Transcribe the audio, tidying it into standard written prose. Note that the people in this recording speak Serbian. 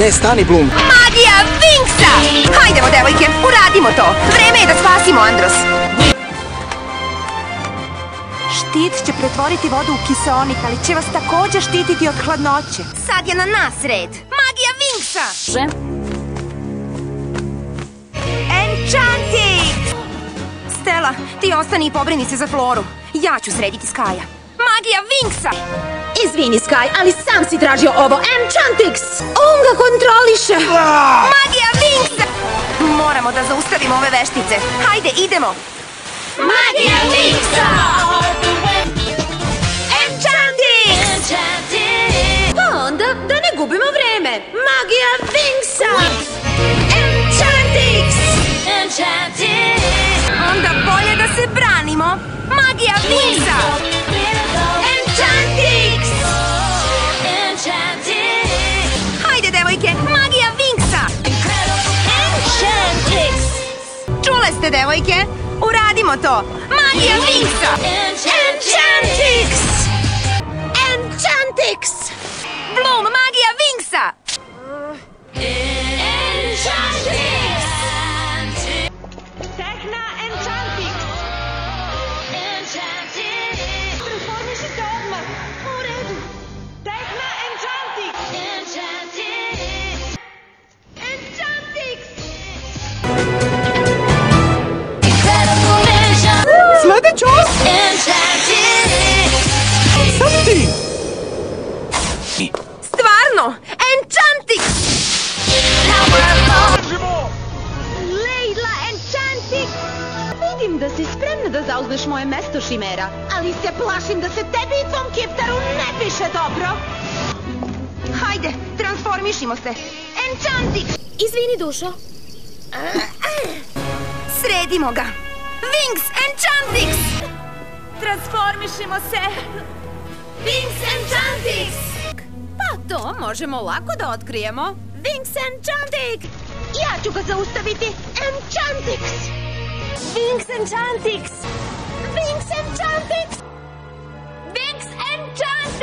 Ne, stani, Bloom. Magija Winksa! Hajdemo, devojke, uradimo to. Vreme je da spasimo Andros. Štit će pretvoriti vodu u kiseonik, ali će vas također štititi od hladnoće. Sad je na nas red. Magija Winksa! Enchanting! Stella, ti ostani i pobrini se za Floru. Ja ću srediti Skaja. Magija Winksa! Izvini, Sky, ali sam si tražio ovo. Enchantix! On ga kontroliše! Magija Winksa! Moramo da zaustavimo ove veštice. Hajde, idemo! Magija Winksa! Enchantix! Pa onda, da ne gubimo vreme. Magija Winksa! Enchantix! Onda bolje da se branimo. Magija Winksa! Enchantix! Hajde, devojke, Magija Winksa! Enchantix! Čule ste, devojke? Uradimo to! Magija Winksa! Enchantix! Enchantix! Bloom, Magija Winksa! Enchantix! Tehna Enchantix! Transformišite odmah. U redu. Tehna Enchantix! Enchantix! Sledeću! Sam ti! Stvarno! Enchantix! Lejla Enchantix! Vidim da si spremna da zauzmeš moje mesto, Šimera, ali se plašim da se tebi i tvom kiftaru ne piše dobro. Hajde, transformišimo se! Enchantix! Izvini, dušo. Sredimo ga! Wings Enchantix! Transformišimo se. Wings Enchantix! Pa to možemo lako da otkrijemo. Wings Enchantix! Ja ću ga zaustaviti. Enchantix! Wings Enchantix! Wings Enchantix! Wings Enchantix!